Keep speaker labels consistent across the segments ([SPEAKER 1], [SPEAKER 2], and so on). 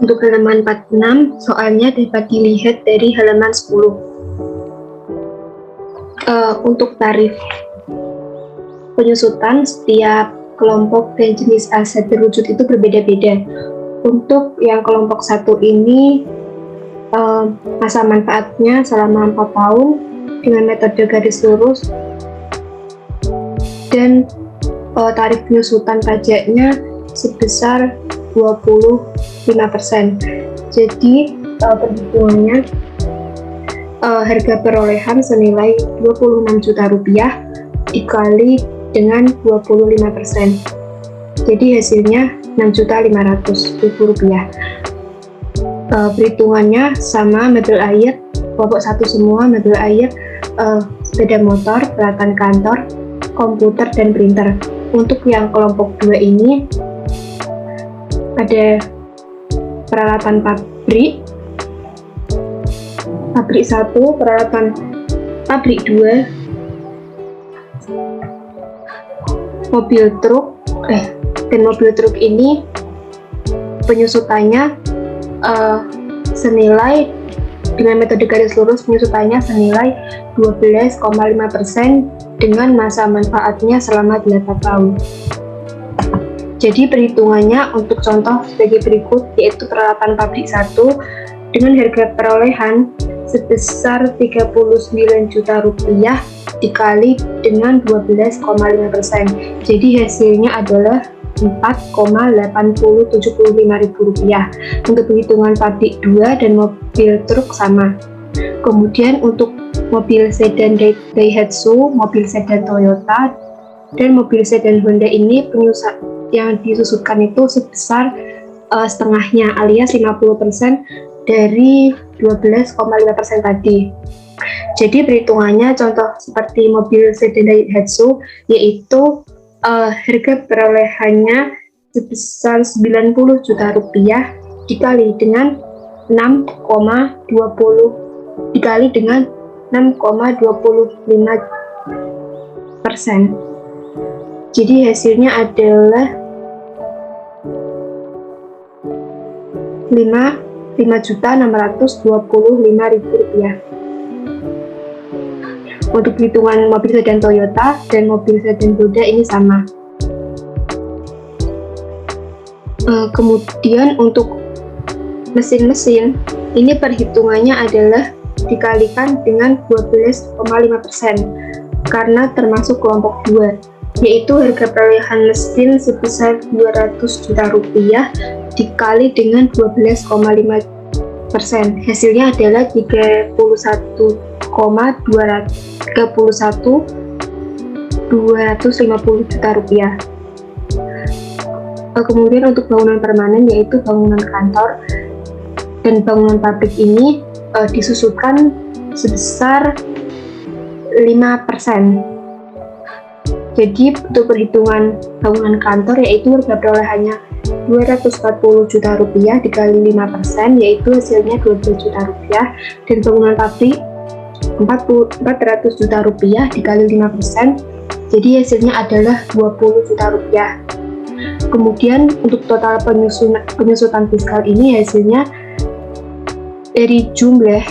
[SPEAKER 1] Untuk halaman 46, soalnya dapat dilihat dari halaman 10. Untuk tarif penyusutan, setiap kelompok dan jenis aset terwujud itu berbeda-beda. Untuk yang kelompok 1 ini, masa manfaatnya selama 4 tahun dengan metode garis lurus, dan tarif penyusutan pajaknya sebesar 25%. Jadi perhitungannya harga perolehan senilai 26 juta rupiah dikali dengan 25%. Jadi hasilnya 6.500.000 rupiah. Perhitungannya sama mebel air, kelompok 1 semua, mebel air, sepeda motor, peralatan kantor, komputer, dan printer. Untuk yang kelompok 2 ini ada peralatan pabrik 1, peralatan pabrik 2, mobil truk, dan mobil truk ini penyusutannya senilai, dengan metode garis lurus penyusutannya senilai 12,5% dengan masa manfaatnya selama 8 tahun. Jadi perhitungannya untuk contoh sebagai berikut, yaitu peralatan pabrik 1 dengan harga perolehan sebesar 39 juta rupiah dikali dengan 12,5%. Jadi hasilnya adalah 4,875.000 rupiah. Untuk perhitungan pabrik 2 dan mobil truk sama. Kemudian untuk mobil sedan Daihatsu, mobil sedan Toyota, dan mobil sedan Honda ini yang disusutkan itu sebesar setengahnya, alias 50% dari 12,5% tadi. Jadi perhitungannya contoh seperti mobil sedan Daihatsu, yaitu harga perolehannya sebesar 90 juta rupiah dikali dengan 6,25%. Jadi hasilnya adalah 5.625.000 rupiah. Untuk perhitungan mobil sedan Toyota dan mobil sedan Honda ini sama. Kemudian untuk mesin-mesin ini perhitungannya adalah dikalikan dengan 12,5% karena termasuk kelompok 2, yaitu harga perolehan mesin sebesar 200 juta rupiah dikali dengan 12,5%. Hasilnya adalah 31.250 juta rupiah. Kemudian untuk bangunan permanen, yaitu bangunan kantor dan bangunan pabrik ini disusutkan sebesar 5%. Jadi untuk perhitungan bangunan kantor, yaitu harga perolehannya 240 juta rupiah dikali 5%, yaitu hasilnya 12 juta rupiah, dan bangunan pabrik 400 juta rupiah dikali 5%, jadi hasilnya adalah 20 juta rupiah. Kemudian untuk total penyusutan fiskal ini hasilnya dari jumlah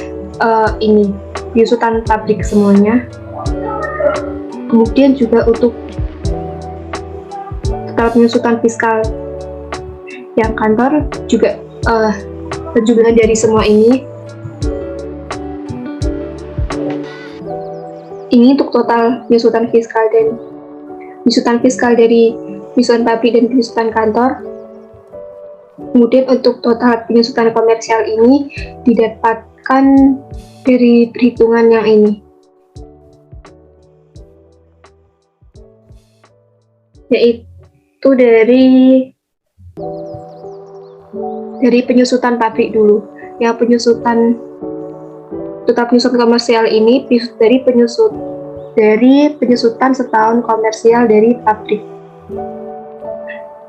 [SPEAKER 1] ini penyusutan pabrik semuanya. Kemudian juga untuk total penyusutan fiskal yang kantor juga penjumlahan dari semua ini. Ini untuk total penyusutan fiskal dan penyusutan fiskal dari penyusutan pabrik dan penyusutan kantor. Kemudian untuk total penyusutan komersial ini didapatkan dari perhitungan yang ini, yaitu dari penyusutan pabrik dulu. Yang total penyusutan komersial ini dari penyusutan setahun komersial dari pabrik.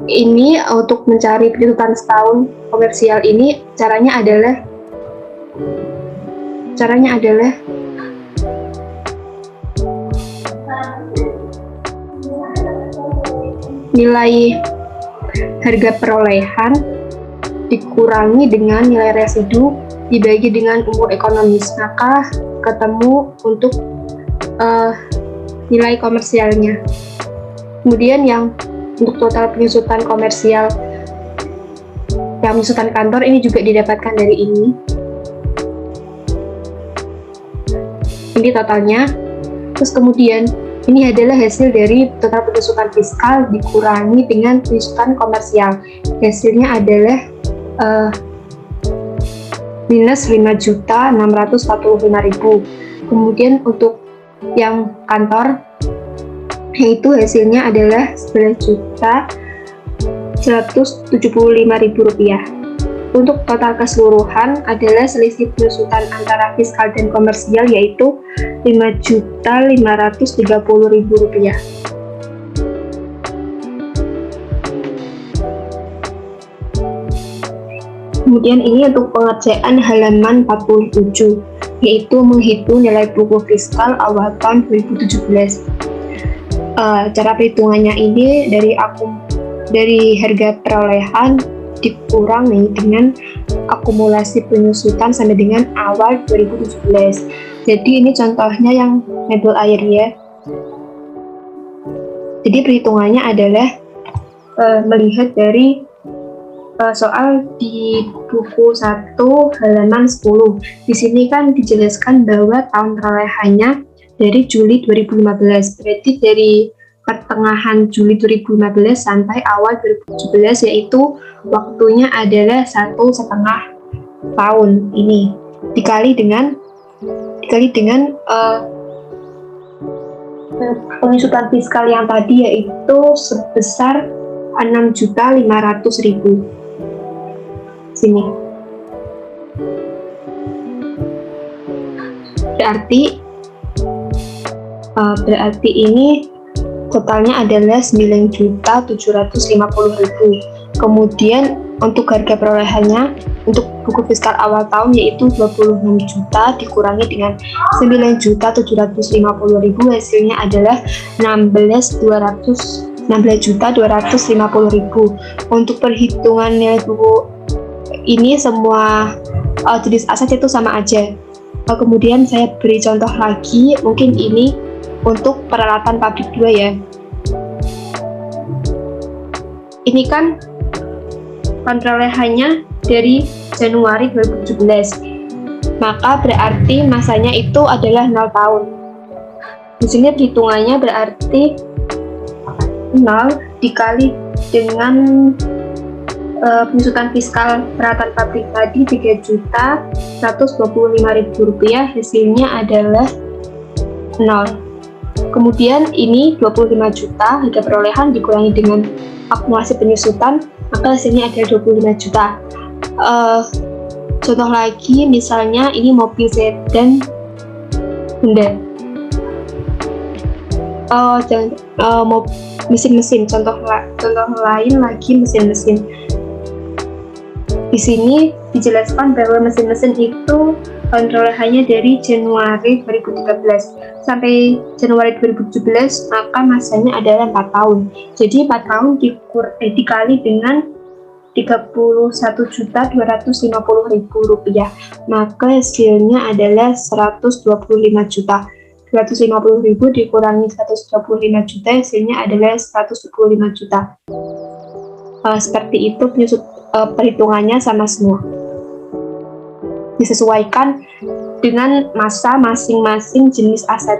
[SPEAKER 1] Ini untuk mencari penyusutan setahun komersial ini caranya adalah nilai harga perolehan dikurangi dengan nilai residu dibagi dengan umur ekonomis, maka ketemu untuk nilai komersialnya. Kemudian yang untuk total penyusutan komersial yang penyusutan kantor ini juga didapatkan dari ini. Ini totalnya. Terus kemudian ini adalah hasil dari total penyusutan fiskal dikurangi dengan penyusutan komersial. Hasilnya adalah minus 5.645.000. Kemudian untuk yang kantor, yaitu hasilnya adalah 11.175.000 rupiah. Untuk total keseluruhan adalah selisih penyusutan antara fiskal dan komersial, yaitu 5.530.000 rupiah. Kemudian ini untuk pengerjaan halaman 47, yaitu menghitung nilai buku fiskal awal tahun 2017. Cara perhitungannya ini dari harga perolehan dikurangi dengan akumulasi penyusutan sampai dengan awal 2017. Jadi ini contohnya yang mebel air ya. Jadi perhitungannya adalah melihat dari soal di buku 1 halaman 10. Di sini kan dijelaskan bahwa tahun perolehannya dari Juli 2015. Berarti dari pertengahan Juli 2015 sampai awal 2017, yaitu waktunya adalah 1,5 tahun ini dikali dengan penyusutan fiskal yang tadi, yaitu sebesar 6.500.000. Sini berarti ini totalnya adalah 9.750.000. Kemudian untuk harga perolehannya untuk buku fiskal awal tahun yaitu 26 juta dikurangi dengan 9.750.000, hasilnya adalah 16.250.000. Untuk perhitungan nilai buku ini semua jenis aset itu sama aja. Kemudian saya beri contoh lagi, mungkin ini untuk peralatan pabrik 2 ya. Ini kan perolehannya dari Januari 2017, maka berarti masanya itu adalah 0 tahun. Di sini perhitungannya berarti 0 dikali dengan penyusutan fiskal peralatan pabrik tadi 3.125.000 rupiah, hasilnya adalah 0. Kemudian ini 25 juta harga perolehan dikurangi dengan akumulasi penyusutan, maka hasilnya adalah 25 juta. Contoh lagi, misalnya ini mobil sedan Honda. Mesin-mesin. Contoh lain lagi mesin-mesin. Di sini dijelaskan bahwa mesin-mesin itu perolehannya dari Januari 2013 sampai Januari 2017, maka masanya adalah 4 tahun. Jadi 4 tahun dikali dengan 31.250.000 rupiah, maka hasilnya adalah 125 juta. 250.000 dikurangi 125 juta, hasilnya adalah 125 juta. Seperti itu perhitungannya sama semua. Disesuaikan dengan masa masing-masing jenis aset.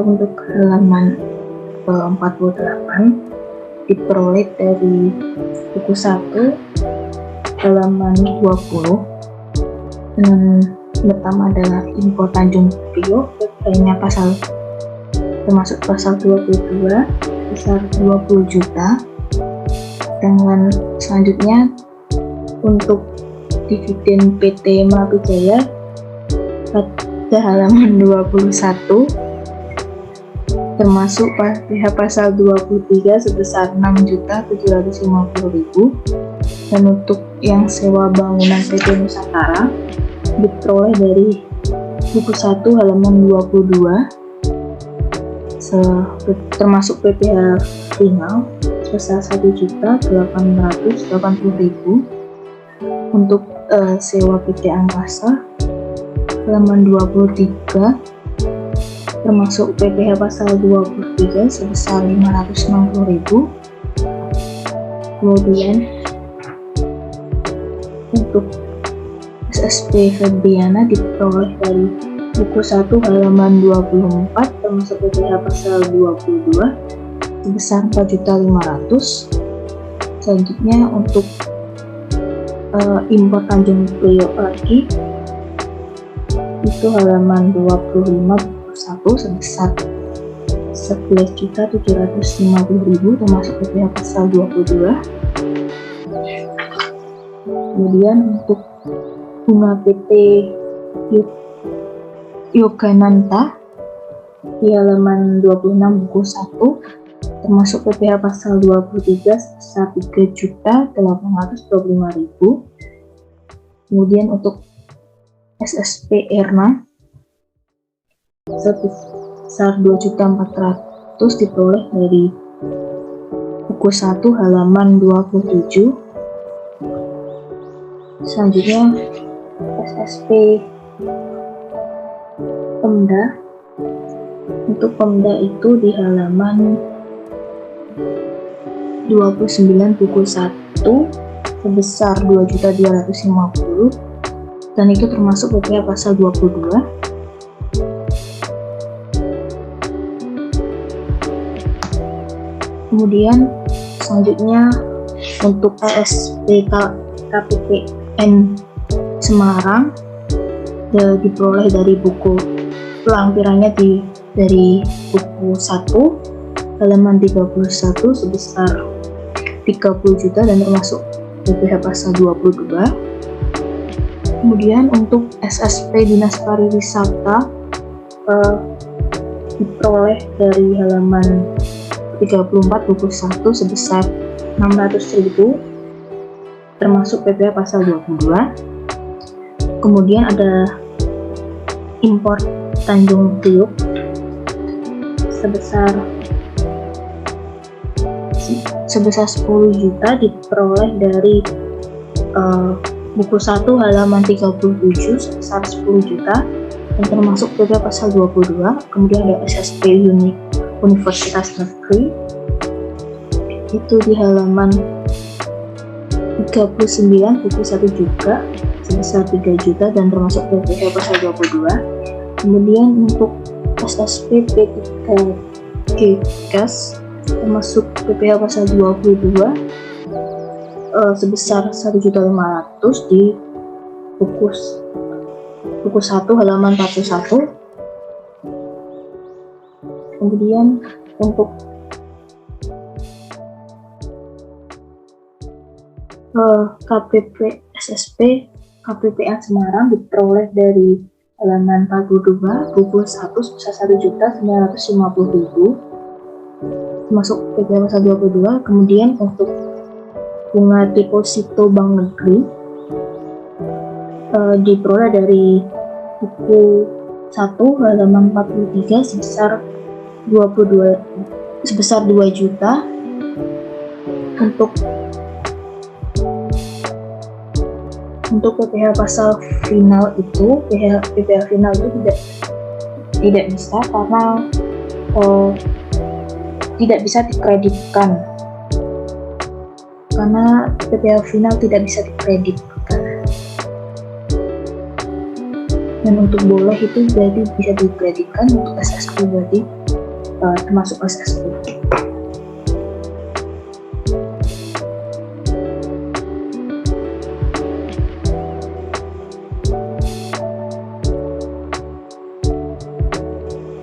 [SPEAKER 1] Untuk halaman 48 diperoleh dari buku 1 halaman 20 dengan pertama adalah impor Tanjung Priok, banyak pasal termasuk pasal 22 besar 20 juta. Dengan selanjutnya untuk dividen PT Merapi Jaya pada halaman 21 termasuk pihak pasal 23 sebesar 6.750.000, dan untuk yang sewa bangunan PT Nusantara diperoleh dari buku 1 halaman 22 termasuk PPh
[SPEAKER 2] final sebesar 1.880.000 untuk sewa PT Angkasa halaman 23 termasuk PPh pasal 23 sebesar 560.000. Kemudian untuk SSP Febriana diperoleh dari buku 1 halaman 24 termasuk PPh pasal 22 sebesar 4.500.000. Selanjutnya untuk impor Tanjung Priok lagi itu halaman 25 buku 1 sebesar 11.750.000 termasuk PPh pasal 22. Kemudian untuk bunga PT Yogananta di halaman 26 buku 1 termasuk PPh pasal 23 sebesar 3.825.000. Kemudian untuk SSP Erna sebesar 2.400.000 diperoleh dari buku 1 halaman 27. Selanjutnya SSP Pemda. Untuk Pemda itu di halaman 29 buku 1 sebesar 2.250.000 dan itu termasuk PPh pasal 22. Kemudian selanjutnya untuk ESP KPPN Semarang diperoleh dari buku pelampirannya dari buku 1 halaman 31 sebesar 30 juta dan termasuk PPh pasal 22. Kemudian untuk SSP Dinas Pariwisata diperoleh dari halaman 34 buku 1 sebesar 600.000 termasuk PPh pasal 22. Kemudian ada impor Tanjung Priok sebesar 10 juta diperoleh dari buku 1 halaman 37 sebesar 10 juta dan termasuk PPh pasal 22. Kemudian ada SSP Universitas Negeri itu di halaman 39 buku 1 juga sebesar 3 juta dan termasuk PPh pasal 22. Kemudian untuk SSP P3G Gas termasuk PPh pasal 22 sebesar 1.500.000 di buku 1 halaman 41. Kemudian untuk KPP SSP KPPN Semarang diperoleh dari halaman 42 buku 1 sebesar 1.950.000 termasuk PPh pasal 22. Kemudian untuk bunga deposito Bank Negeri diperoleh dari buku 1 halaman 43 sebesar 2 juta. Untuk PPh pasal final itu PPh final itu tidak bisa karena tidak bisa dikreditkan karena PPh final tidak bisa dikreditkan. Dan untuk boleh itu berarti bisa dikreditkan, untuk SSP berarti termasuk SSP.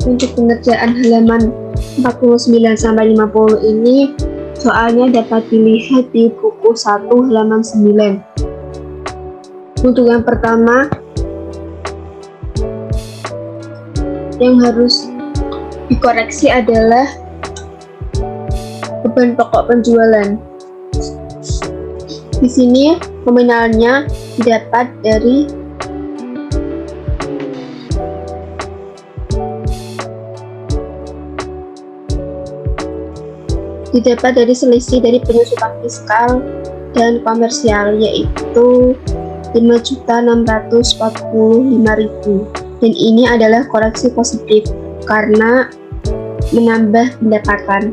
[SPEAKER 1] Untuk pengerjaan halaman 49 sampai 50 ini soalnya dapat dilihat di buku 1 halaman 9. Untuk yang pertama yang harus dikoreksi adalah beban pokok penjualan. Di sini nominalnya didapat dari didapat dari selisih dari penyusutan fiskal dan komersial, yaitu 5.645.000, dan ini adalah koreksi positif karena menambah pendapatan.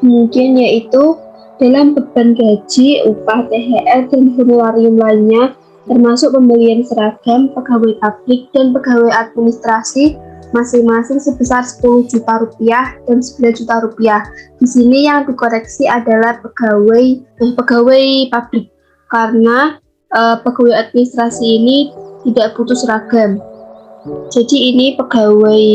[SPEAKER 1] Kemudian yaitu dalam beban gaji, upah, THR, dan honorarium lainnya, termasuk pembelian seragam pegawai pabrik dan pegawai administrasi, masing-masing sebesar 10 juta rupiah dan 9 juta rupiah. Di sini yang dikoreksi adalah pegawai pabrik, karena pegawai administrasi ini tidak butuh seragam. Jadi ini pegawai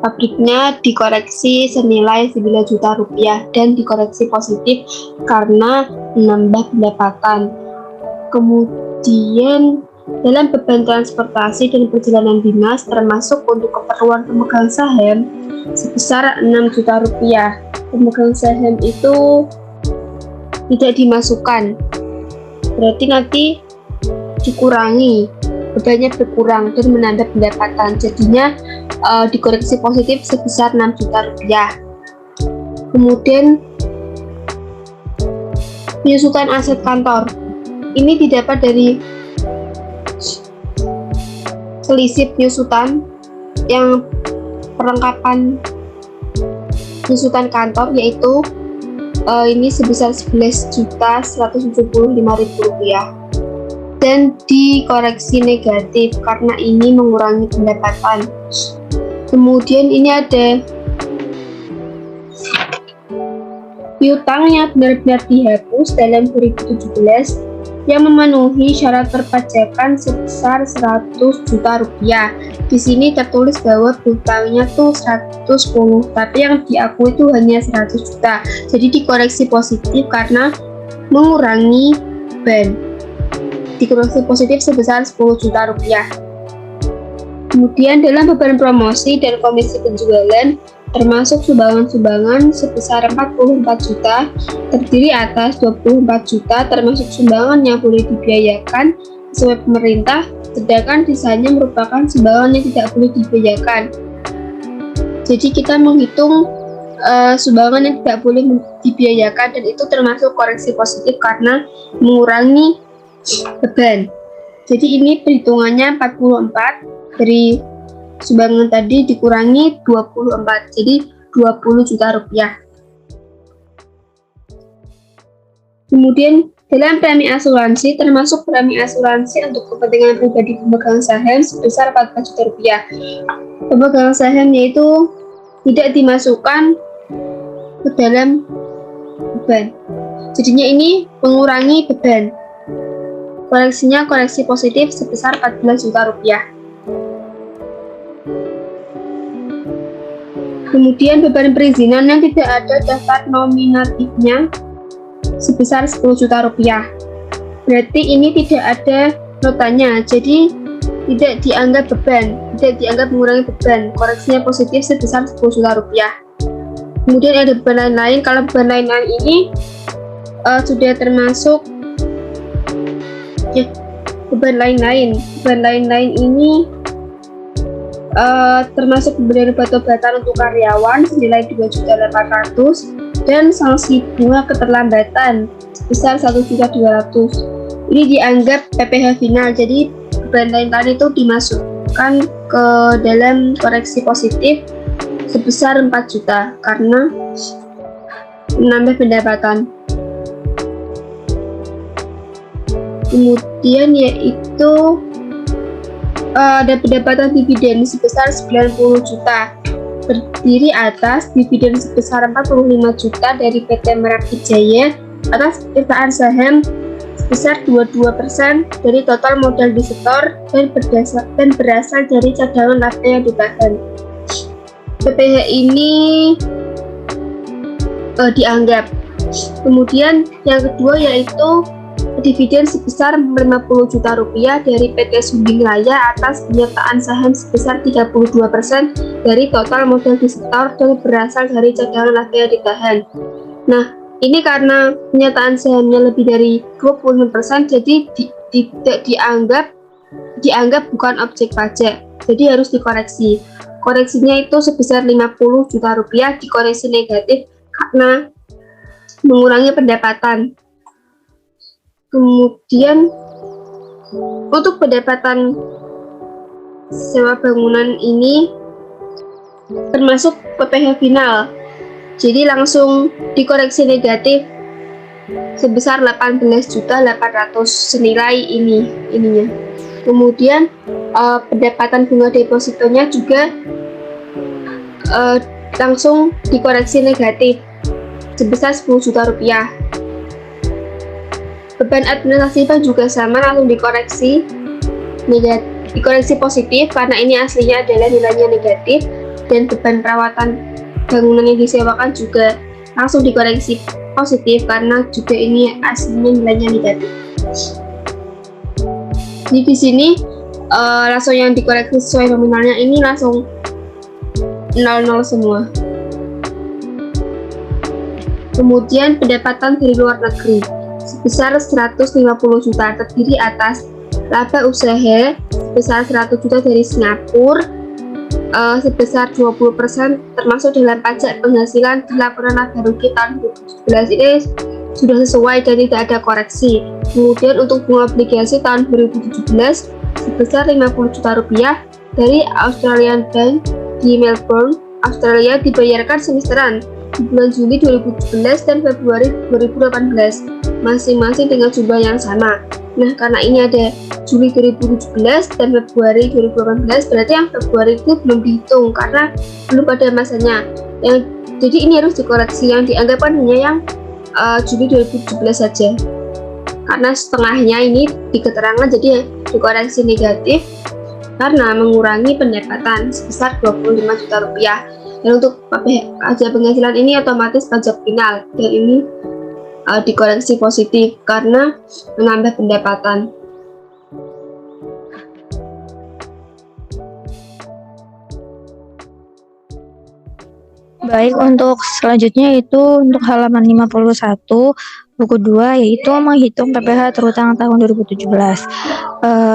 [SPEAKER 1] pabriknya dikoreksi senilai 9 juta rupiah dan dikoreksi positif karena menambah pendapatan. Kemudian dalam beban transportasi dan perjalanan dinas termasuk untuk keperluan pemegang saham sebesar 6 juta rupiah. Pemegang saham itu tidak dimasukkan, berarti nanti dikurangi, bebannya berkurang dan menambah pendapatan, jadinya dikoreksi positif sebesar 6 juta rupiah. Kemudian penyusutan aset kantor ini didapat dari selisih penyusutan yang perlengkapan penyusutan kantor, yaitu ini sebesar 11.175.000 rupiah dan dikoreksi negatif karena ini mengurangi pendapatan. Kemudian ini ada piutang yang benar-benar dihapus dalam 2017 yang memenuhi syarat perpajakan sebesar 100 juta rupiah. Di sini tertulis bahwa piutangnya tuh 110, tapi yang diakui itu hanya 100 juta. Jadi dikoreksi positif karena mengurangi beban. Dikoreksi positif sebesar 10 juta rupiah. Kemudian dalam beban promosi dan komisi penjualan termasuk sumbangan-sumbangan sebesar 44 juta, terdiri atas 24 juta termasuk sumbangan yang boleh dibiayakan sesuai pemerintah, sedangkan sisanya merupakan sumbangan yang tidak boleh dibiayakan. Jadi kita menghitung sumbangan yang tidak boleh dibiayakan, dan itu termasuk koreksi positif karena mengurangi beban. Jadi ini perhitungannya 44 dari sumbangan tadi dikurangi 24, jadi 20 juta rupiah. Kemudian dalam premi asuransi termasuk premi asuransi untuk kepentingan pribadi pemegang saham sebesar 14 juta rupiah. Pemegang saham yaitu tidak dimasukkan ke dalam beban, jadinya ini mengurangi beban. Koreksinya koreksi positif sebesar 14 juta rupiah. Kemudian beban perizinan yang tidak ada daftar nominatifnya sebesar 10 juta rupiah. Berarti ini tidak ada notanya, jadi tidak dianggap beban, tidak dianggap mengurangi beban. Koreksinya positif sebesar 10 juta rupiah. Kemudian ada beban lain-lain. Kalau beban lain-lain ini sudah termasuk beban lain-lain. Beban lain-lain ini termasuk pemberian obat-obatan untuk karyawan senilai 2.800.000 dan sanksi bunga keterlambatan sebesar 1.200.000. Ini dianggap PPh final, jadi beban lain-lain itu dimasukkan ke dalam koreksi positif sebesar 4 juta karena menambah pendapatan. Kemudian yaitu ada pendapatan dividen sebesar 90 juta, terdiri atas dividen sebesar 45 juta dari PT Merapi Jaya atas perusahaan saham sebesar 22% dari total modal disetor dan berasal dari cadangan laba yang ditahan. PPh ini dianggap. Kemudian yang kedua yaitu dividen sebesar 50 juta rupiah dari PT Sumbing Raya atas penyertaan saham sebesar 32% dari total modal disetor dan berasal dari cadangan laba yang ditahan. Nah, ini karena penyertaan sahamnya lebih dari 25%, jadi tidak dianggap bukan objek pajak, jadi harus dikoreksi. koreksinya itu sebesar 50 juta rupiah dikoreksi negatif karena mengurangi pendapatan. Kemudian untuk pendapatan sewa bangunan ini termasuk PPh final, jadi langsung dikoreksi negatif sebesar 18.800 senilai ininya. Kemudian pendapatan bunga depositonya juga langsung dikoreksi negatif sebesar 10 juta rupiah. Beban administrasi bank juga sama, langsung dikoreksi positif karena ini aslinya adalah nilainya negatif, dan beban perawatan bangunan yang disewakan juga langsung dikoreksi positif karena juga ini aslinya nilainya negatif. Jadi di sini langsung yang dikoreksi sesuai nominalnya ini langsung 00 semua. Kemudian pendapatan dari luar negeri sebesar 150 juta terdiri atas laba usaha sebesar 100 juta dari Singapura sebesar 20% termasuk dalam pajak penghasilan di laporan laba rugi tahun 2017 ini sudah sesuai dan tidak ada koreksi. Kemudian untuk bunga obligasi tahun 2017 sebesar 50 juta rupiah dari Australian Bank di Melbourne, Australia dibayarkan semesteran di bulan Juli 2017 dan Februari 2018 masing-masing dengan jumlah yang sama. Nah, karena ini ada Juli 2017 dan Februari 2018, berarti yang Februari itu belum dihitung karena belum pada masanya. Jadi ini harus dikoreksi, yang dianggap hanya yang Juli 2017 saja. Karena setengahnya ini di keterangan jadi dikoreksi negatif karena mengurangi pendapatan sebesar 25 juta rupiah. Dan untuk pajak penghasilan ini otomatis pajak final, dan ini dikoreksi positif karena menambah pendapatan.
[SPEAKER 3] Baik, untuk selanjutnya itu untuk halaman 51 buku 2 yaitu menghitung PPh terutang tahun 2017.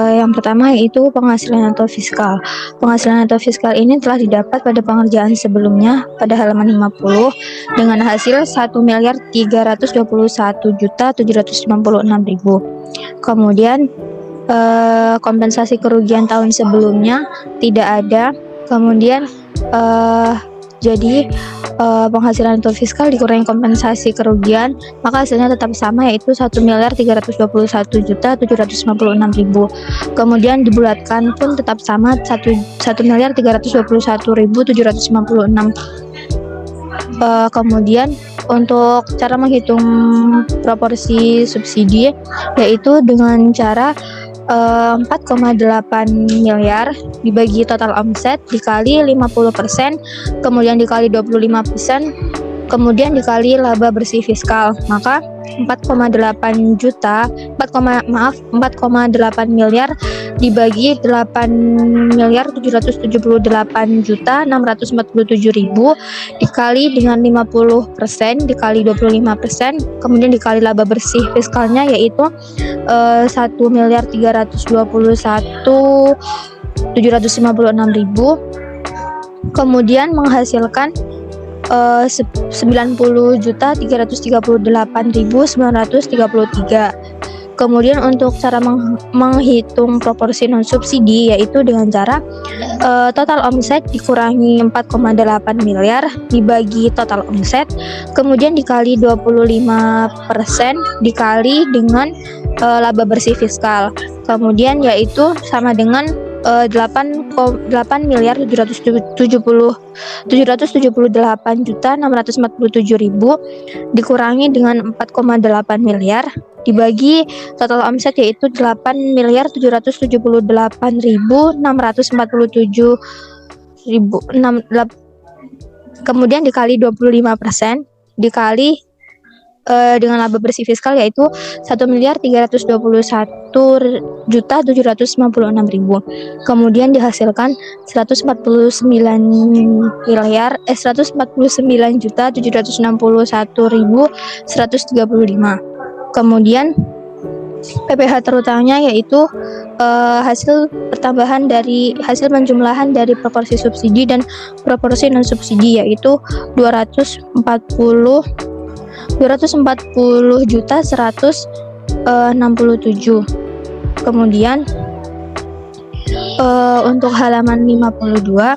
[SPEAKER 3] Yang pertama yaitu penghasilan atau fiskal. Penghasilan atau fiskal ini telah didapat pada pengerjaan sebelumnya pada halaman 50 dengan hasil 1.321.796.000. Kemudian kompensasi kerugian tahun sebelumnya tidak ada. Kemudian jadi penghasilan atau fiskal dikurangi kompensasi kerugian, maka hasilnya tetap sama yaitu 1.321.796.000. Kemudian dibulatkan pun tetap sama 1.321.796. Kemudian untuk cara menghitung proporsi subsidi yaitu dengan cara 4,8 miliar dibagi total omset dikali 50%, kemudian dikali 25%, kemudian dikali laba bersih fiskal, maka 4,8 miliar dibagi 8.778.647.000 dikali dengan 50% dikali 25%, kemudian dikali laba bersih fiskalnya yaitu 1.321.756.000, kemudian menghasilkan 90.338.933. Kemudian untuk cara menghitung proporsi non subsidi yaitu dengan cara total omset dikurangi 4,8 miliar dibagi total omset, kemudian dikali 25% dikali dengan laba bersih fiskal. Kemudian yaitu sama dengan 8.778.647.000 dikurangi dengan 4,8 miliar dibagi total omset yaitu 8.778.647.000, kemudian dikali 25% dikali dengan laba bersih fiskal yaitu 1.321.796.000. Kemudian dihasilkan 149.761.135. Kemudian PPh terutangnya yaitu hasil pertambahan dari hasil penjumlahan dari proporsi subsidi dan proporsi non subsidi, yaitu 240.167. Kemudian untuk halaman 52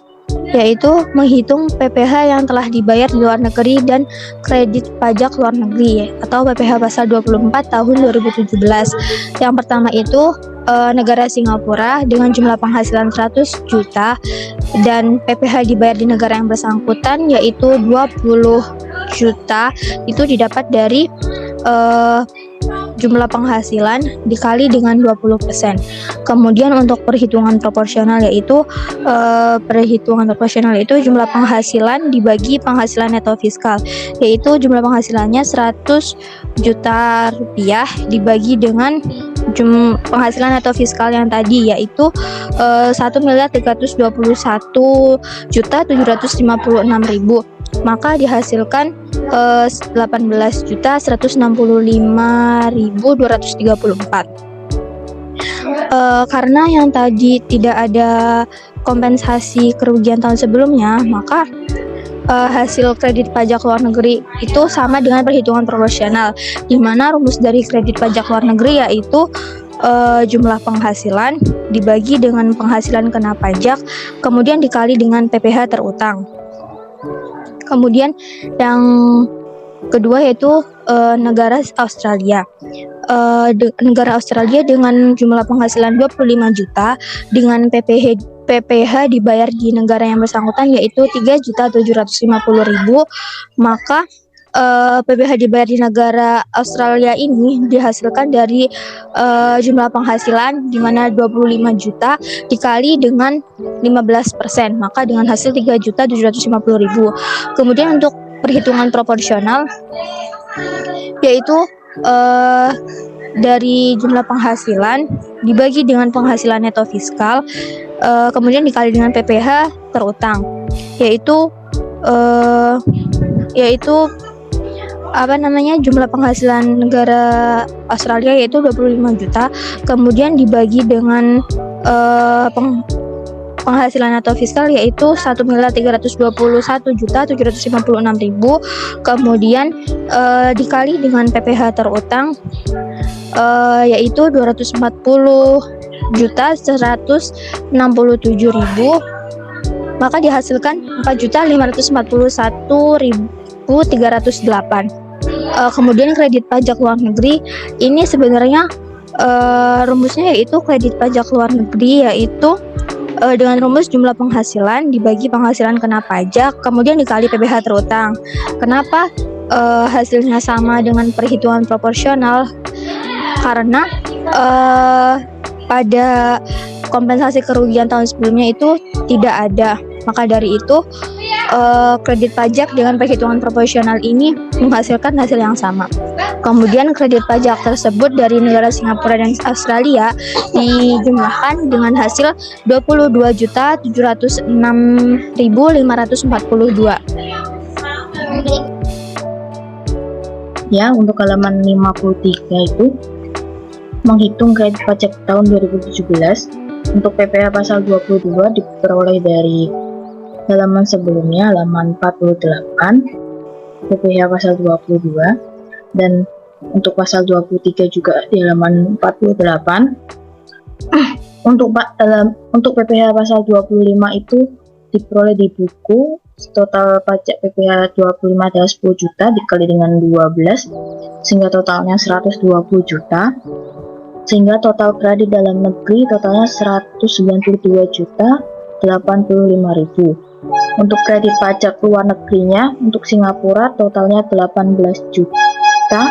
[SPEAKER 3] yaitu menghitung PPh yang telah dibayar di luar negeri dan kredit pajak luar negeri atau PPh pasal 24 tahun 2017. Yang pertama itu negara Singapura dengan jumlah penghasilan 100 juta dan PPh dibayar di negara yang bersangkutan yaitu 20 juta, itu didapat dari jumlah penghasilan dikali dengan 20%. Kemudian untuk perhitungan proporsional yaitu jumlah penghasilan dibagi penghasilan neto fiskal, yaitu jumlah penghasilannya 100 juta rupiah dibagi dengan penghasilan neto fiskal yang tadi yaitu 1.321.756.000, maka dihasilkan 18.165.234. Karena yang tadi tidak ada kompensasi kerugian tahun sebelumnya, maka hasil kredit pajak luar negeri itu sama dengan perhitungan proporsional, di mana rumus dari kredit pajak luar negeri yaitu jumlah penghasilan dibagi dengan penghasilan kena pajak, kemudian dikali dengan PPh terutang. Kemudian yang kedua yaitu negara Australia. Negara Australia dengan jumlah penghasilan 25 juta dengan PPh dibayar di negara yang bersangkutan yaitu 3.750.000, maka PPh dibayar di negara Australia ini dihasilkan dari jumlah penghasilan di mana 25 juta dikali dengan 15%, maka dengan hasil 3.750.000. Kemudian untuk perhitungan proporsional yaitu dari jumlah penghasilan dibagi dengan penghasilan neto fiskal, kemudian dikali dengan PPh terutang, yaitu jumlah penghasilan negara Australia yaitu 25 juta, kemudian dibagi dengan penghasilan neto fiskal yaitu 1.321.756.000, kemudian dikali dengan PPh terutang yaitu 240.167.000, maka dihasilkan 4.541.308. Kemudian kredit pajak luar negeri ini sebenarnya rumusnya yaitu kredit pajak luar negeri yaitu dengan rumus jumlah penghasilan dibagi penghasilan kena pajak kemudian dikali PPh terutang. Kenapa hasilnya sama dengan perhitungan proporsional? Karena pada kompensasi kerugian tahun sebelumnya itu tidak ada, maka dari itu kredit pajak dengan perhitungan proporsional ini menghasilkan hasil yang sama. Kemudian kredit pajak tersebut dari negara Singapura dan Australia dijumlahkan dengan hasil 22.706.542.
[SPEAKER 2] Ya, untuk halaman 53 itu menghitung kredit pajak tahun 2017 untuk PPh pasal 22 diperoleh dari halaman sebelumnya, halaman 48, PPh pasal 22, dan untuk pasal 23 juga di halaman 48. Untuk PPh pasal 25 itu diperoleh di buku. Total pajak PPh 25 adalah 10 juta dikali dengan 12 sehingga totalnya 120 juta. Sehingga total kredit dalam negeri totalnya 192 juta 85.000. Untuk kredit pajak luar negerinya untuk Singapura totalnya 18 juta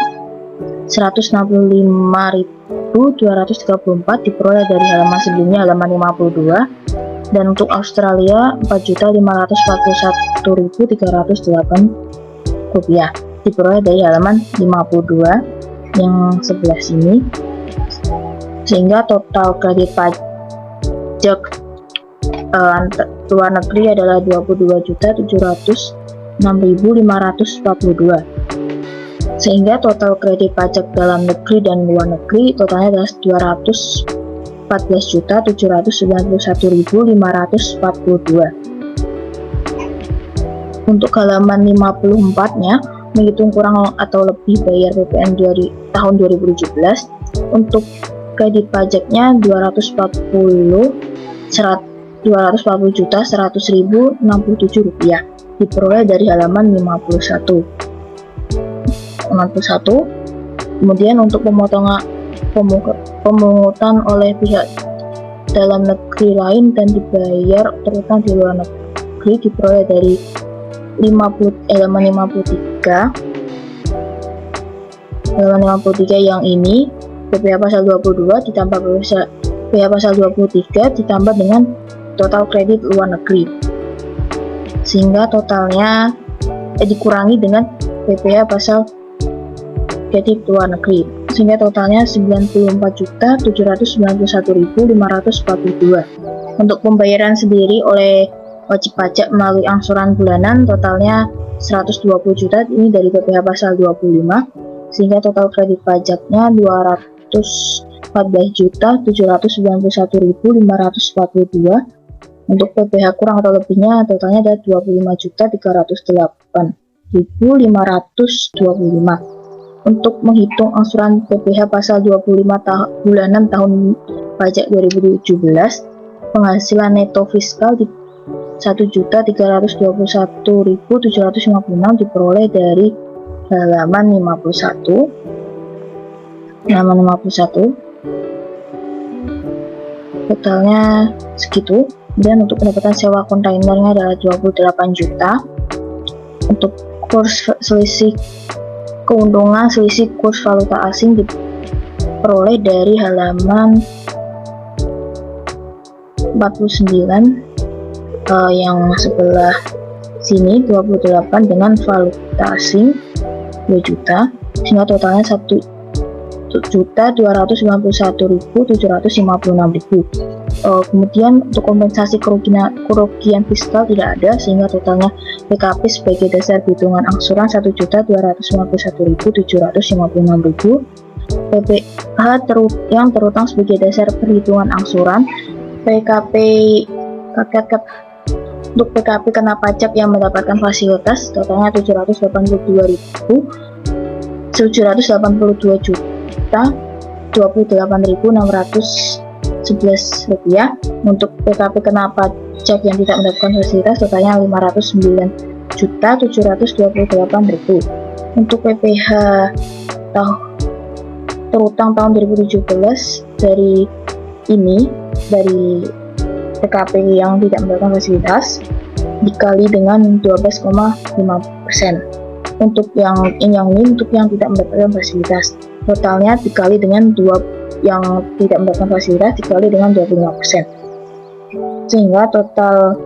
[SPEAKER 2] 165.234 diperoleh dari halaman sebelumnya, halaman 52. Dan untuk Australia 4.541.308 rupiah diperoleh dari halaman 52 yang sebelah sini. Sehingga total kredit pajak luar negeri adalah 22.706.542. Sehingga total kredit pajak dalam negeri dan luar negeri totalnya adalah 214.791.542. Untuk halaman 54-nya, menghitung kurang atau lebih bayar PPN dari tahun 2017, untuk kredit pajaknya 240.100.100.067 rupiah, diperoleh dari halaman 51. Kemudian untuk pemungutan oleh pihak dalam negeri lain dan dibayar terutang di luar negeri diperoleh dari halaman 53 yang ini, PPh pasal 22 ditambah PPh pasal 23 ditambah dengan total kredit luar negeri, sehingga totalnya dikurangi dengan PPh pasal kredit luar negeri, sehingga totalnya 94.791.542. Untuk pembayaran sendiri oleh wajib pajak melalui angsuran bulanan totalnya 120 juta, ini dari PPh pasal 25, sehingga total kredit pajaknya 214.791.542. Untuk PPh kurang atau lebihnya totalnya ada 25.308.525. Untuk menghitung angsuran PPh pasal 25 bulanan tahun pajak 2017, penghasilan neto fiskal di 1.321.756 diperoleh dari halaman 51. Totalnya segitu. Dan untuk pendapatan sewa kontainernya adalah 28 juta. Untuk kurs selisih keuntungan selisih kurs valuta asing diperoleh dari halaman 49, yang sebelah sini 28 dengan valuta asing 2 juta, sehingga totalnya 1.291.756.000. Kemudian untuk kompensasi kerugian fiskal tidak ada, sehingga totalnya PKP sebagai dasar perhitungan angsuran 1.291.756.000. PPh yang terutang sebagai dasar perhitungan angsuran untuk PKP kena pajak yang mendapatkan fasilitas totalnya 782 juta 28.611 rupiah. Untuk PKP kena pajak yang tidak mendapatkan fasilitas totalnya 509 juta 728.000. Untuk PPh terutang tahun 2017 dari PKP yang tidak mendapatkan fasilitas dikali dengan 12,5%. Untuk yang ini untuk yang tidak mendapatkan fasilitas, totalnya dikali dengan yang tidak mendapatkan fasilitas dikali dengan 25%, sehingga total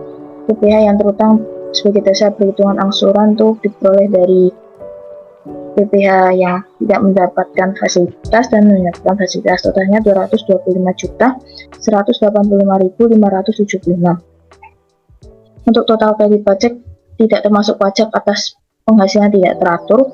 [SPEAKER 2] PPh yang terutang sebagai dasar perhitungan angsuran itu diperoleh dari PPh yang tidak mendapatkan fasilitas dan mendapatkan fasilitas, totalnya 225.185.576. Untuk total kredit pajak tidak termasuk pajak atas penghasilan tidak teratur,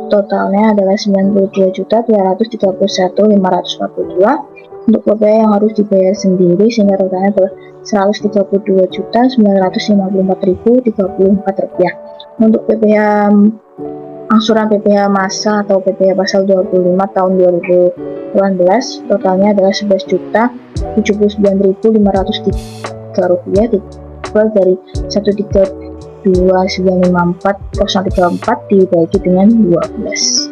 [SPEAKER 2] totalnya adalah 92.331.542. Untuk PPh yang harus dibayar sendiri, sehingga totalnya adalah 132.954.034 rupiah. Untuk PPh angsuran PPh massa atau PPh pasal 25 tahun 2018 totalnya adalah 11.079.503 rupiah, dijual dari 132.954.034 dibagi dengan 12.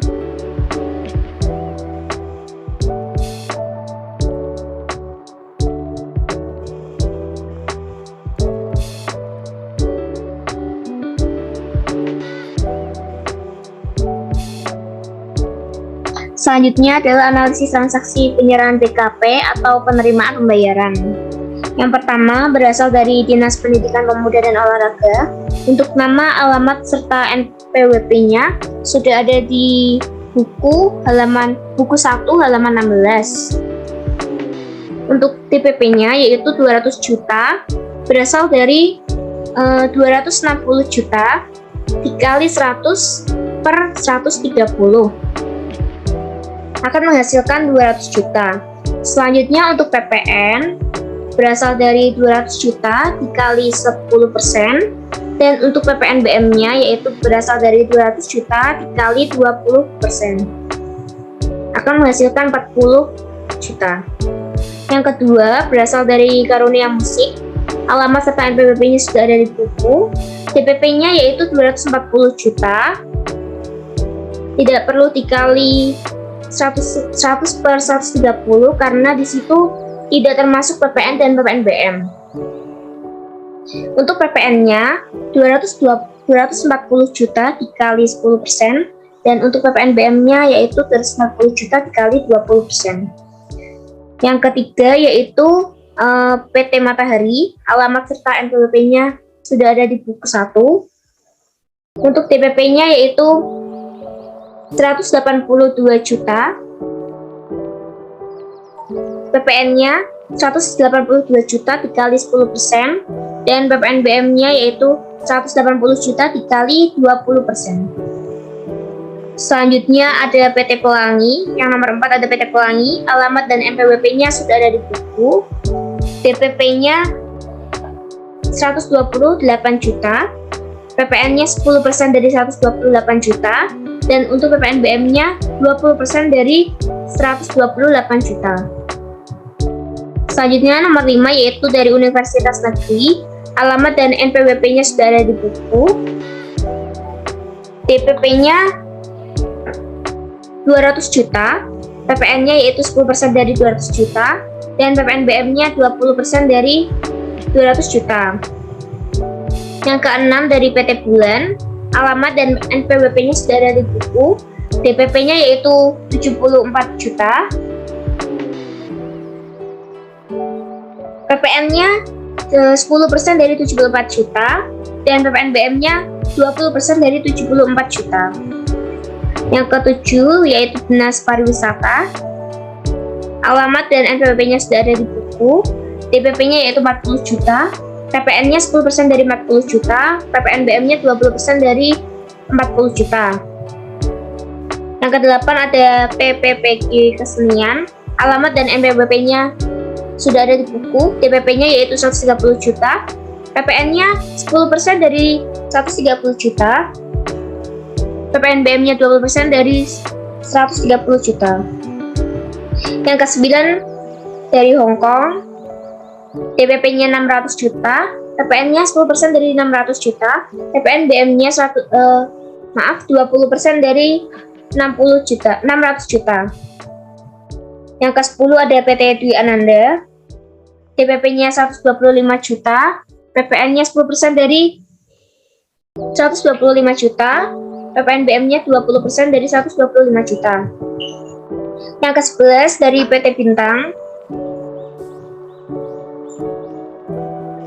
[SPEAKER 1] Selanjutnya adalah analisis transaksi penyerahan BKP atau penerimaan pembayaran. Yang pertama berasal dari Dinas Pendidikan Pemuda dan Olahraga. Untuk nama, alamat, serta NPWP-nya sudah ada di buku 1 halaman 16. Untuk TPP-nya yaitu 200 juta berasal dari 260 juta dikali 100
[SPEAKER 4] per 130 akan menghasilkan 200 juta. Selanjutnya untuk PPN berasal dari 200 juta dikali 10%, dan untuk PPN BM-nya yaitu berasal dari 200 juta dikali 20% akan menghasilkan 40 juta. Yang kedua berasal dari karunia musik, alamat serta NPWP-nya sudah ada di buku. DPP-nya yaitu 240 juta, tidak perlu dikali 100 per 130 karena di situ tidak termasuk PPN dan PPN BM. Untuk PPN-nya 240 juta dikali 10%, dan untuk PPN BM-nya yaitu 240 juta dikali 20%. Yang ketiga yaitu PT Matahari, alamat serta NPWP-nya sudah ada di buku 1. Untuk DPP-nya yaitu 182 juta, PPN-nya 182 juta dikali 10%, dan PPN BM-nya yaitu 180 juta dikali 20%. Selanjutnya ada PT Pelangi, yang nomor 4 ada PT Pelangi, alamat dan NPWP-nya sudah ada di buku. DPP-nya 128 juta, PPN-nya 10% dari 128 juta, dan untuk PPN BM-nya 20% dari 128 juta. Selanjutnya nomor 5 yaitu dari Universitas Negeri, alamat dan NPWP-nya sudah ada di buku. DPP-nya 200 juta, PPN-nya yaitu 10% dari 200 juta, dan PPN BM-nya 20% dari 200 juta. Yang keenam dari PT Bulan, alamat dan NPWP-nya sudah ada di buku. DPP-nya yaitu 74 juta, PPN-nya 10% dari 74 juta, dan PPN BM-nya 20% dari 74 juta. Yang ketujuh yaitu Dinas Pariwisata, alamat dan NPWP-nya sudah ada di buku. DPP-nya yaitu 40 juta, PPN-nya 10% dari 40 juta, PPN BM-nya 20% dari 40 juta. Yang kedelapan ada PPPG Kesenian, alamat dan NPWP-nya sudah ada di buku. DPP-nya yaitu 130 juta, PPN-nya 10% dari 130 juta, PPN BM-nya 20% dari 130 juta. Yang kesembilan dari Hong Kong, DPP-nya 600 juta, PPN-nya 10% dari 600 juta, PPN BM-nya 20% dari 600 juta. Yang ke-10 ada PT Dwi Ananda, DPP-nya 125 juta, PPN-nya 10% dari 125 juta, PPN BM-nya 20% dari 125 juta. Yang ke-11 dari PT Bintang,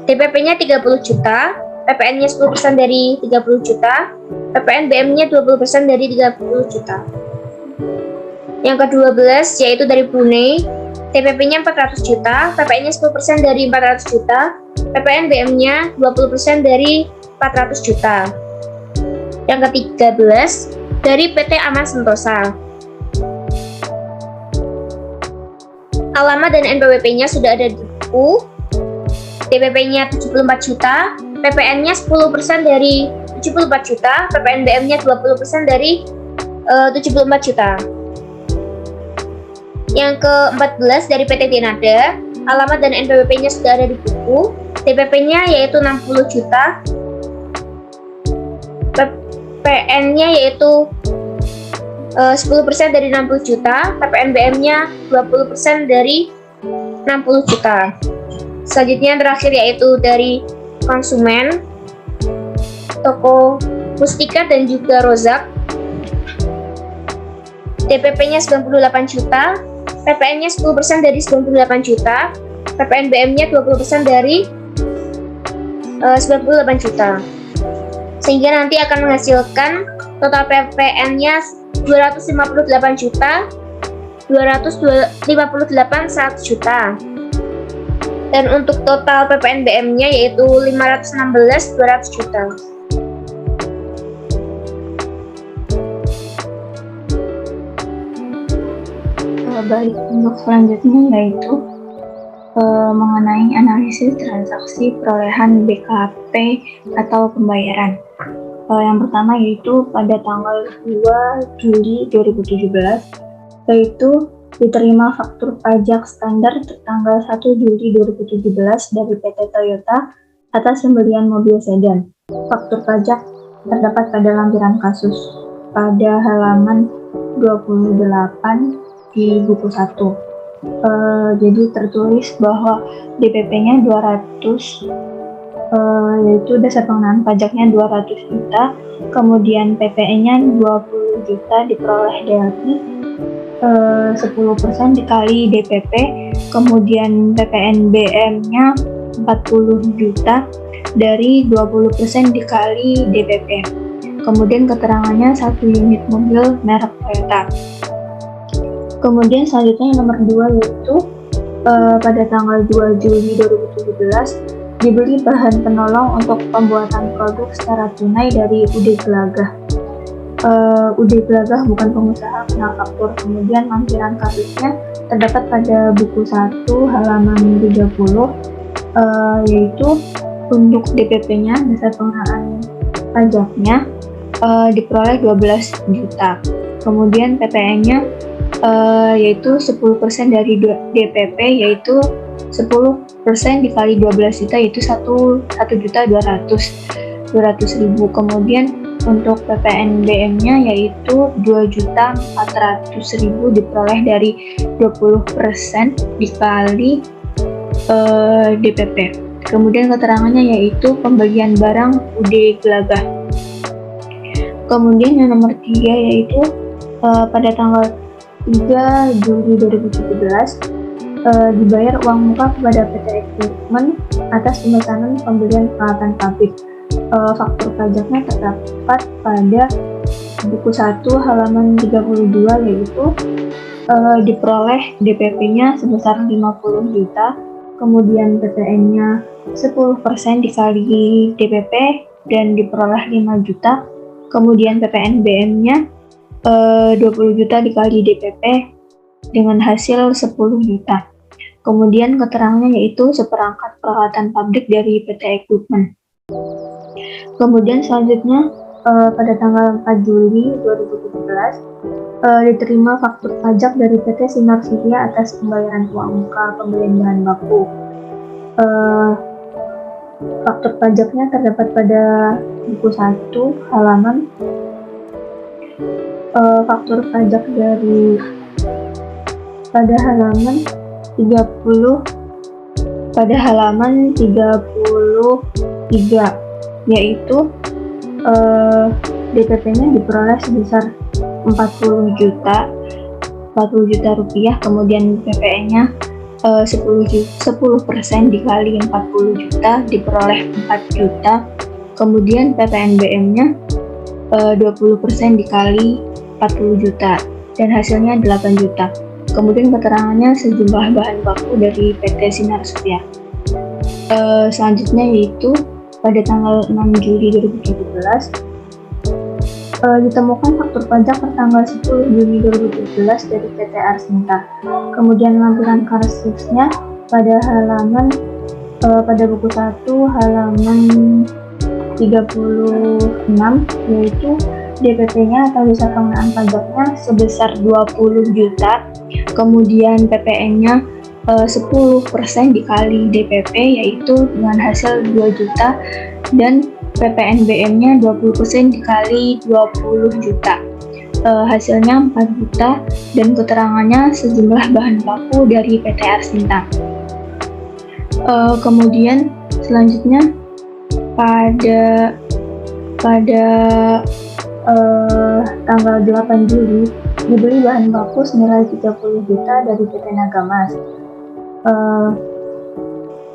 [SPEAKER 4] DPP-nya 30 juta, PPN-nya 10% dari 30 juta, PPN BM-nya 20% dari 30 juta. Yang ke-12 yaitu dari Brunei, DPP-nya 400 juta, PPN-nya 10% dari 400 juta, PPN BM-nya 20% dari 400 juta. Yang ke-13 dari PT Aman Sentosa, alamat dan NPWP-nya sudah ada di buku. DPP-nya 74 juta, PPN-nya 10% dari 74 juta, PPN BM-nya 20% dari 74 juta. Yang ke-14 dari PT Denada, alamat dan NPWP-nya sudah ada di buku. DPP-nya yaitu 60 juta, PPN-nya yaitu 10% dari 60 juta, PPN BM-nya 20% dari 60 juta. Selanjutnya yang terakhir yaitu dari Konsumen, Toko Mustika dan juga Rozak, DPP-nya 98 juta, PPN-nya 10% dari 98 juta, PPN BM-nya 20% dari 98 juta. Sehingga nanti akan menghasilkan total PPN-nya 258 juta, 258 100 juta. Dan untuk total PPN BM-nya yaitu 516 200 juta.
[SPEAKER 2] Baik, untuk selanjutnya yaitu mengenai analisis transaksi perolehan BKP atau pembayaran. Yang pertama yaitu pada tanggal 2 Juli 2017, yaitu diterima faktur pajak standar tertanggal 1 Juli 2017 dari PT Toyota atas pembelian mobil sedan. Faktur pajak terdapat pada lampiran kasus pada halaman 28 di buku 1. Jadi tertulis bahwa DPP-nya 200, yaitu dasar pengenaan pajaknya 200 juta, kemudian PPN-nya 20 juta diperoleh dari 10% dikali DPP, kemudian PPNBM-nya 40 juta dari 20% dikali DPP. Kemudian keterangannya 1 unit mobil merek Toyota. Kemudian selanjutnya yang nomor 2 yaitu pada tanggal 2 Juli 2017 dibeli bahan penolong untuk pembuatan produk secara tunai dari UD Gelagah. UD Gelagah bukan pengusaha kena faktur. Kemudian lampiran kasusnya terdapat pada buku 1 halaman 30, yaitu untuk DPP-nya dasar pengenaan pajaknya diperoleh 12 juta. Kemudian PPN-nya yaitu 10% dari DPP, yaitu 10% dikali 12 juta yaitu 1.200.000. Kemudian untuk PPNBM-nya yaitu 2.400.000 diperoleh dari 20% dikali DPP. Kemudian keterangannya yaitu pembelian barang UD Gelagah. Kemudian yang nomor 3 yaitu pada tanggal 3 Juli 2017 dibayar uang muka kepada PT Equipment atas pemesanan pembelian peralatan pabrik. Faktur pajaknya terdapat pada buku 1 halaman 32, yaitu diperoleh DPP-nya sebesar 50 juta, kemudian PPN-nya 10% dikali DPP dan diperoleh 5 juta, kemudian PPNBM-nya 20 juta dikali DPP dengan hasil 10 juta. Kemudian keterangannya yaitu seperangkat peralatan pabrik dari PT Equipment. Kemudian selanjutnya pada tanggal 4 Juli 2017 diterima faktur pajak dari PT Sinar Surya atas pembayaran uang muka pembelian bahan baku. Faktur pajaknya terdapat pada buku 1 halaman faktur pajak dari pada halaman 33, yaitu DPP-nya diperoleh sebesar 40 juta rupiah, kemudian PPN-nya 10% dikali 40 juta diperoleh 4 juta, kemudian PPNBM-nya 20% dikali 40 juta dan hasilnya 8 juta. Kemudian keterangannya sejumlah bahan baku dari PT Sinar Surya. Selanjutnya yaitu pada tanggal 6 Juli 2017 ditemukan faktur pajak pertanggal 10 Juli 2017 dari PT Arsinta. Kemudian lampiran kasusnya pada halaman pada buku 1 halaman 36, yaitu DPP-nya atau dasar pengenaan pajaknya sebesar 20 juta, kemudian PPN-nya 10% dikali DPP yaitu dengan hasil 2 juta, dan PPNBM-nya 20% dikali 20 juta. Hasilnya 4 juta dan keterangannya sejumlah bahan baku dari PT Arsinta. Kemudian selanjutnya pada tanggal 8 Juli dibeli bahan baku senilai 30 juta dari PT Nagamas.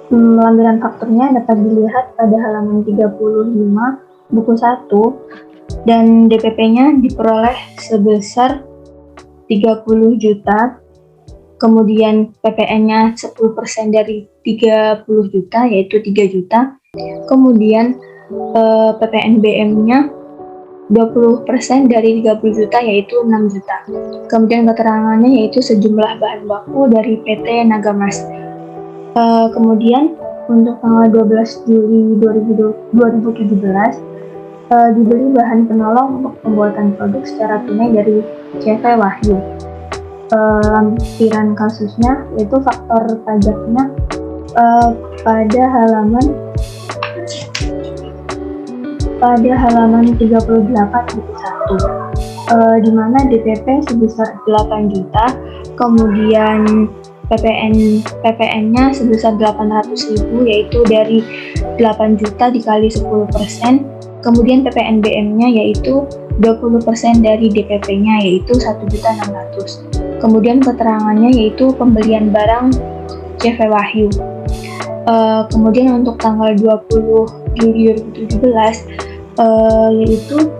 [SPEAKER 2] Lampiran fakturnya dapat dilihat pada halaman 35 buku 1 dan DPP-nya diperoleh sebesar 30 juta, kemudian PPN-nya 10% dari 30 juta yaitu 3 juta, kemudian PPNBM-nya
[SPEAKER 1] 20% dari 30 juta yaitu 6 juta. Kemudian keterangannya yaitu sejumlah bahan baku dari PT Nagamas. Kemudian untuk tanggal 12 Juli 2017 dibeli bahan penolong untuk pembuatan produk secara tunai dari CV Wahyu. Lampiran kasusnya yaitu faktor pajaknya pada halaman 38 buku 1, di mana DPP sebesar 8 juta, kemudian PPN-nya sebesar 800.000 yaitu dari 8 juta dikali 10%, kemudian PPNBM-nya yaitu 20% dari DPP-nya yaitu 1.600.000. Kemudian keterangannya yaitu pembelian barang CV Wahyu. Kemudian untuk tanggal 20 Juli 2017 yaitu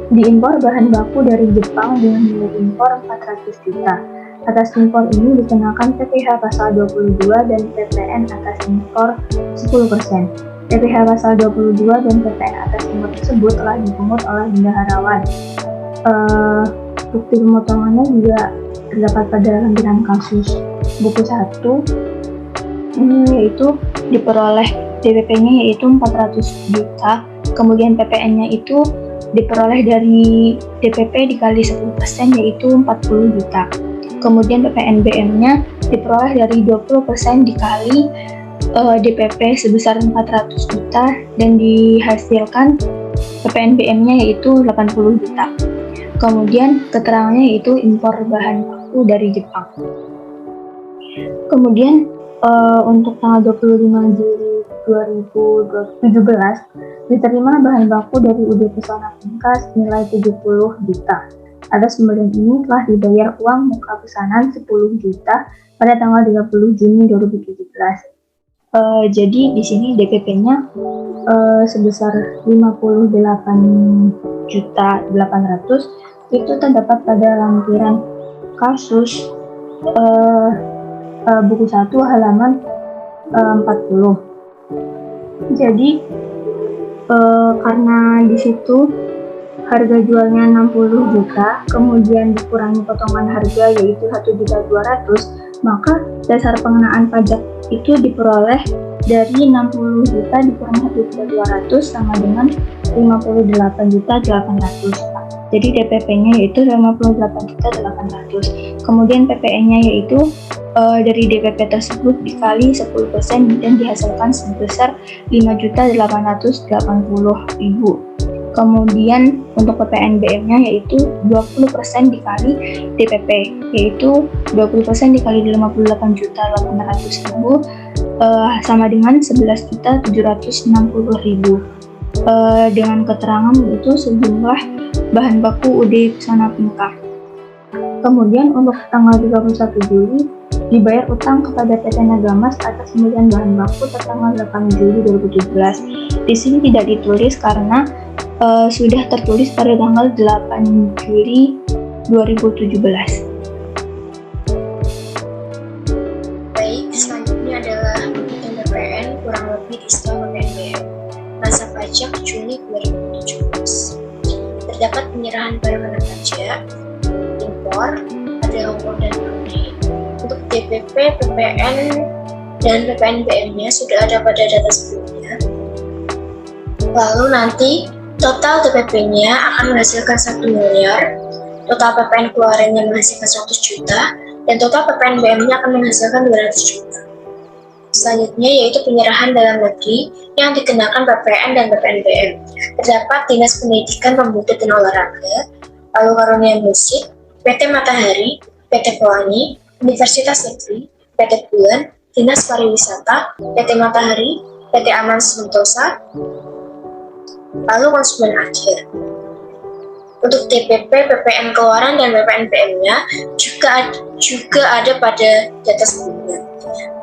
[SPEAKER 1] diimpor bahan baku dari Jepang dengan nilai impor 400 juta. Atas impor ini dikenakan PPh pasal 22 dan PPN atas impor 10%. PPh pasal 22 dan PPN atas impor tersebut telah dipungut oleh bendaharawan. Bukti pemotongannya juga terdapat pada lampiran kasus buku 1, yaitu diperoleh DPP-nya yaitu 400 juta, kemudian PPN-nya itu diperoleh dari DPP dikali 10% yaitu 40 juta. Kemudian PPNBM-nya diperoleh dari 20% dikali DPP sebesar 400 juta dan dihasilkan PPNBM-nya yaitu 80 juta. Kemudian keterangannya yaitu impor bahan baku dari Jepang. Kemudian untuk tanggal 25 Juli 2017 diterima bahan baku dari UD Pesona Pungkas nilai 70 juta. Atas pembelian ini telah dibayar uang muka pesanan 10 juta pada tanggal 30 Juni 2017. Jadi di sini DPP-nya sebesar 58.800.000 itu terdapat pada lampiran kasus buku 1 halaman 40. Jadi karena di situ harga jualnya 60 juta, kemudian dikurangi potongan harga yaitu 1.200.000, maka dasar pengenaan pajak itu diperoleh dari 60 juta dikurangi 1.200 sama dengan 58.800. Jadi DPP-nya yaitu 58.800. Kemudian PPN-nya yaitu dari DPP tersebut dikali 10% dan dihasilkan sebesar 5.880.000. Kemudian untuk PPNBM-nya yaitu 20% dikali DPP yaitu 20% dikali 58.800.000 sama dengan 11.760.000. Dengan keterangan yaitu sejumlah bahan baku UD Pesona Pungkas. Kemudian untuk tanggal 31 Juli dibayar utang kepada PT Nagamas atas pembelian bahan baku tertanggal 8 Juli 2017. Di sini tidak ditulis karena sudah tertulis pada tanggal 8 Juli 2017.
[SPEAKER 4] Baik, selanjutnya adalah penghitung PPN kurang lebih di setelah PPNBM masa pajak Juni 2017. Terdapat penyerahan barang pajak, impor, ada Hongkong dan Brunei. Untuk DPP, PPN, dan PPNBM-nya sudah ada pada data sebelumnya. Lalu nanti total DPP-nya akan menghasilkan 1 miliar, total PPN keluarannya menghasilkan 100 juta, dan total PPNBM-nya akan menghasilkan 200 juta. Selanjutnya yaitu penyerahan dalam negeri yang dikenakan PPN dan PPNBM. Terdapat Dinas Pendidikan, Pemuda dan Olahraga, lalu Karunia Musik, PT Matahari, PT Pelangi, Universitas Negeri, PT Bulan, Dinas Pariwisata, PT Matahari, PT Aman Sentosa, lalu konsumen akhir. Untuk DPP, PPN keluaran dan PPNBM-nya juga ada pada data sebelumnya.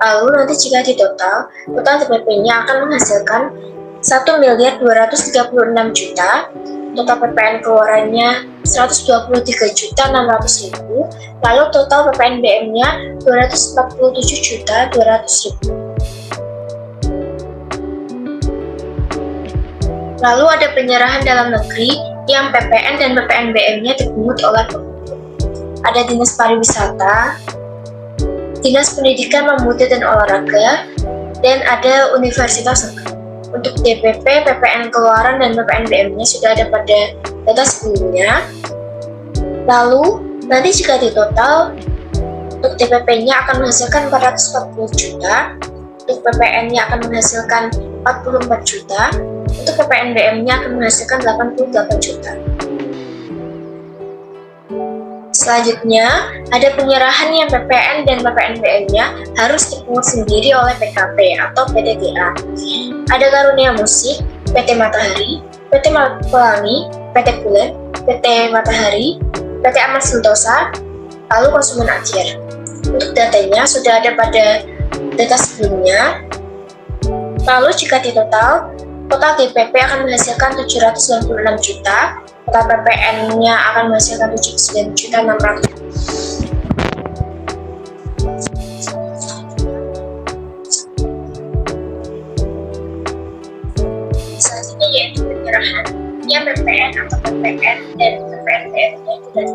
[SPEAKER 4] Lalu nanti jika ditotal, total DPP-nya akan menghasilkan 1.236.000.000, total PPN keluarannya 123.600.000, lalu total PPNBM-nya 247.200.000. Lalu ada penyerahan dalam negeri yang PPN dan PPNBM-nya dipungut oleh pemulung. Ada Dinas Pariwisata, Dinas Pendidikan, Pemuda dan Olahraga, dan ada Universitas Negeri. Untuk DPP, PPN keluaran dan PPNBM-nya sudah ada pada data sebelumnya. Lalu, nanti jika ditotal, untuk DPP-nya akan menghasilkan 440 juta, untuk PPN-nya akan menghasilkan 44 juta, untuk PPNBM-nya akan menghasilkan 88 juta. Selanjutnya, ada penyerahan yang PPN dan PPNBM-nya harus dipungut sendiri oleh PKP atau PTTA. Ada Karunia Musik, PT Matahari, PT Pelangi, PT Bulan, PT Matahari, PT Amat Sentosa, lalu Konsumen Akhir. Untuk datanya sudah ada pada data sebelumnya. Lalu jika ditotal, total DPP akan menghasilkan 796 juta, total PPN-nya akan menghasilkan 79 juta 600. Selanjutnya yaitu penyerahan yang PPN atau PPN dan PPNBM-nya itu dari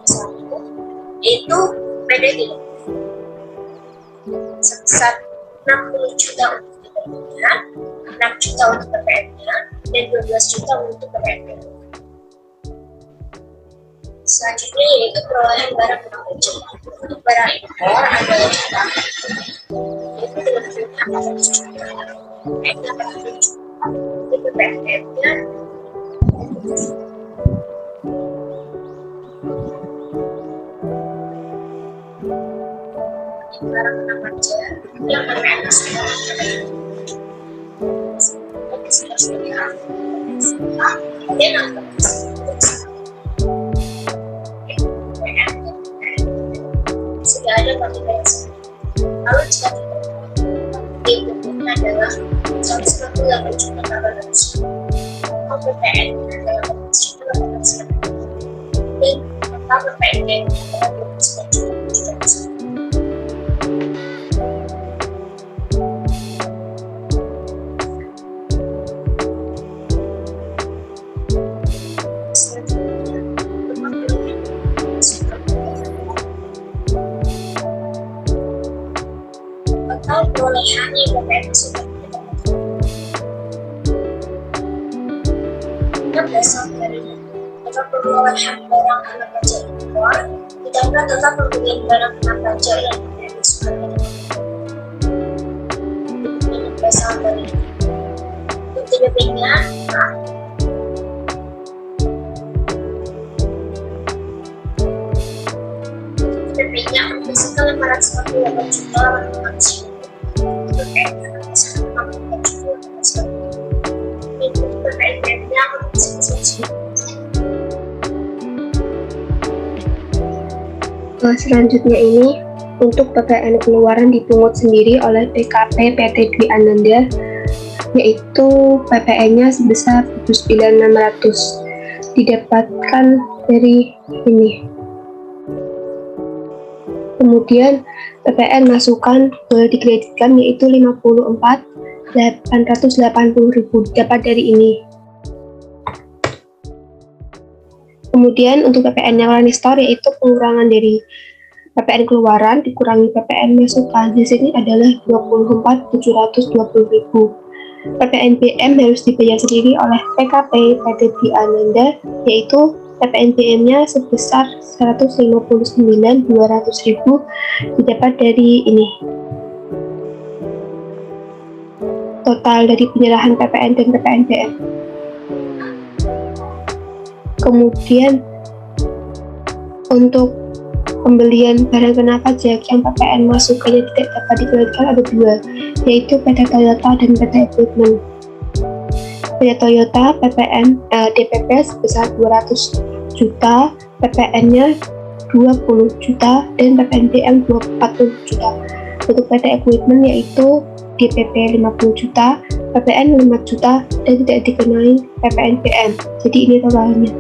[SPEAKER 4] satu, yaitu PDD sebesar 60 juta untuk DPP-nya, 6 juta untuk PPN-nya, dan 12 juta untuk PPNBM. Selanjutnya yaitu perolehan barang penunjuk. Untuk barang impor adalah juta, yaitu dengan 400 juta, PPN-nya 80 juta, untuk PPNBM-nya barang kena pajak yang PPN sudah sudah ada publikasi. Lalu jika DPP-nya adalah 198 juta 800, PPN adalah 14 juta 800, dan total PPN adalah 29 juta 700. Total perolehan yang PPN sudah berasal dari total perolehan barang kena pajak impor ditambah total pembelian barang kena pajak yang PPN sudah berasal dari untuk DPP-nya DPP-nya menghasilkan 548 juta 800 ribu, PPN menghasilkan 54 juta 800 ribu, untuk PPNBM-nya menghasilkan 100 ribu.
[SPEAKER 1] Selanjutnya ini untuk PPN keluaran dipungut sendiri oleh PKP PT Dwi Ananda, yaitu PPN-nya sebesar 79.600 didapatkan dari ini. Kemudian PPN masukan boleh dikreditkan yaitu 54.880.000 dapat dari ini. Kemudian untuk PPN yang running store yaitu pengurangan dari PPN keluaran dikurangi PPN masukan. Di sini adalah 24.720.000. PPNBM harus dibayar sendiri oleh PKP PT Dwi Ananda, yaitu PPNBM-nya sebesar 159.200.000 didapat dari ini. Total dari penyerahan PPN dan PPNBM. Kemudian untuk pembelian barang kena pajak yang PPN masukannya tidak dapat dikeluarkan ada dua, yaitu PT Toyota dan PT Equipment. PT Toyota DPP sebesar 200 juta, PPN-nya 20 juta, dan PPNBM 40 juta. Untuk PT Equipment yaitu DPP 50 juta, PPN 5 juta, dan tidak dikenai PPNBM. Jadi ini totalnya.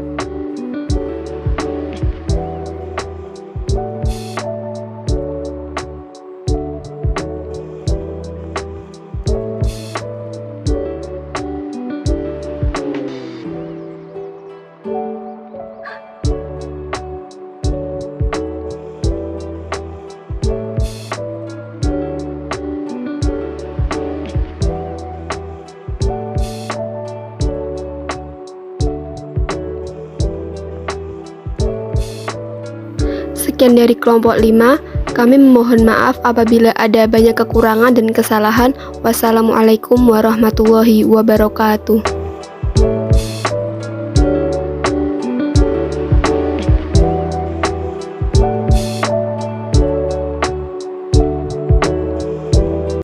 [SPEAKER 5] sekian dari kelompok 5. Kami memohon maaf apabila ada banyak kekurangan dan kesalahan. Wassalamualaikum warahmatullahi wabarakatuh.